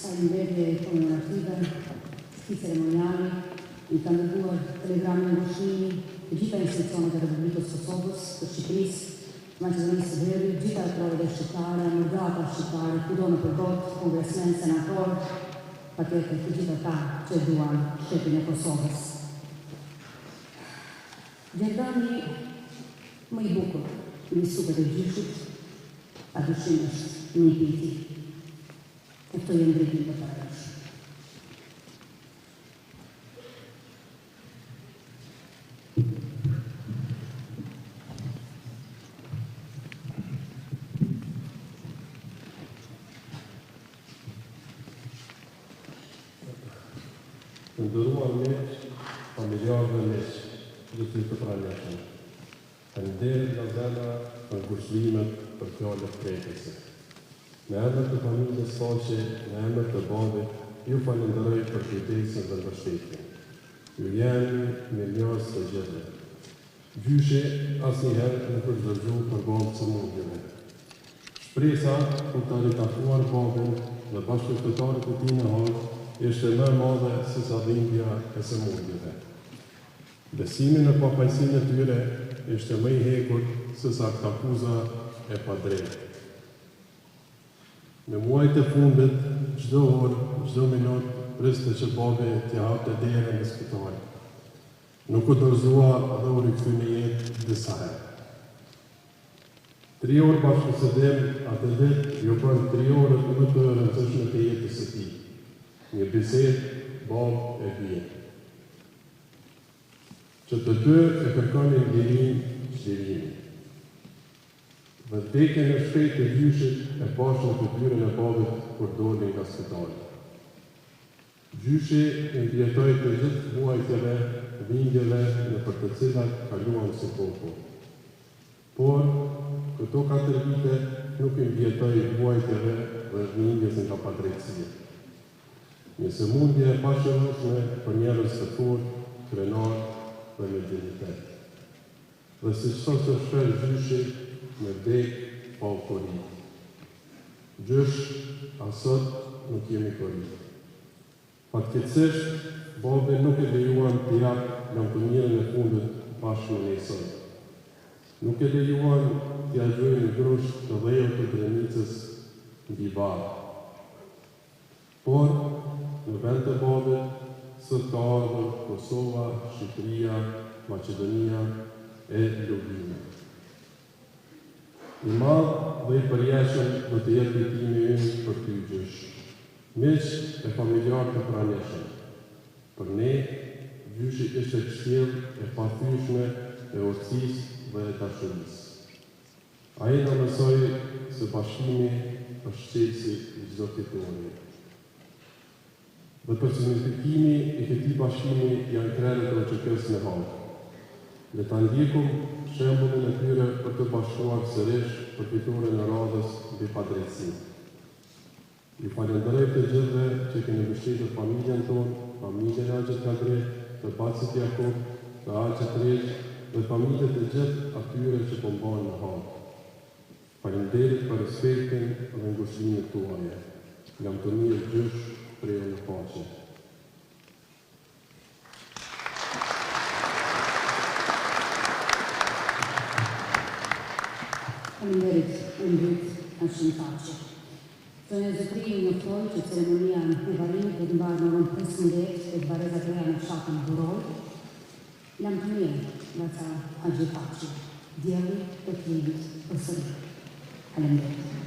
Faleminderit komemorative, këtij ceremoniali, i kanë dërguar telegramin e ngushëllimi të gjitha institucionet e Republikës Kosovës, të Shqipërisë, Maqedonisë së Veriut, gjitha autorëve shqiptare, mërdata shqiptare, kudo në botë, kongresmen, senator, patjetër të gjithë ata që duan shtetin e Kosovës. Gjendani më i bukur në supët e gjyshit, padyshim është një piti. E këto jenë drejtim të parësh. Të ndëruar miq, familjarë dhe miq, gjithë të pranishëm. Faleminderit nga zemra për ngushëllimet për fjalët prekëse. Me emër të familjes Faqe, me emër të babit, ju falenderoj për kujtesën dhe mbështetjen. Ju jeni mirënjohës të gjithëve. Gjyshi asnjëherë nuk është dëgjuar për babë sëmundjeve. Shpresa për të rikathuar babin dhe bashkëpunëtorët e tij në Hagë ishte më e madhe se sa dhimbja e sëmundjeve. Besimi në papajësinë e tyre ishte më i hekur se sa aktuza e padrejtë. Në muajt e fundit, çdo orë, çdo minutë, priste që babi t'ia hapte derën në spital. Nuk u dorëzua dhe u rikthye në jetë disa herë. 3 orë bashkësedim atë ditë ju bën 3 orë më të rëndësishme të jetës së tij. Një bisedë babë e bie. Që të dy e kërkonin lirinë. Vdekjen e shpejtë e gjyshit e pashën të detyrën e babit kur doli nga spitali. Gjyshi i ndjetoi të gjithë muajtjeve, dhimbjeve nëpër të cilat kaluan si popull. Por, këto 4 vite nuk i ndjetoi muajtjeve dhe dhimbjes nga padrejtësia. Një sëmundje e pashënueshme për njerëz të fortë, krenar dhe me dignitet. Dhe siç thoshte shpesh gjyshi, me vdek pa u korrit. Gjysh, asot nuk jemi korrit. Fatkeqësisht, babi nuk e lejuan të japë lumturën e fundit bashkë me nesër. Nuk e lejuan t'ia gjojë në grusht të dhejut të Drenicës mbi varë. Por, në vend të babit, sot ka ardhur Kosova, Shqipëria, Maqedonia e Luvina. I madh dhe i përjeshëm do të jetë jetimi ynë për ty gjysh. Miq e familjarë të pranishëm. Për ne, gjyshi ishte kështjellë e pathyeshme e urtësisë dhe e dashurisë. Ai na mësoi se bashkimi është çelësi i çdo fitori. Dhe personifikimi i këtij bashkimi janë krerët e OÇK-s në Hagë. Le ta ndjekum shembullin e tyre për të bashkuar sërish për fitoren e radhës mbi padrejtësi. Ju falenderoj të gjithëve që keni mbështetur familjen tonë, familjen e Axhit Kadri, të Bacit Jakub, të Axhit Rreq dhe familjet e gjithë atyre që po mbahen në Hagë. Faleminderit për respektin dhe ngushëllimin tuaj. Jam të mirë gjysh, prejo në paqe. Faleminderit, Undrit, Hashim Faqe. Zonja Zotri më thonë që ceremonia në varrim do të mbarë në orën 15 e të Varezat Reja në fshatin Buroj. Jam të mirë nga ca Axhi Faqe, djeli të klimit përsëri. Faleminderit.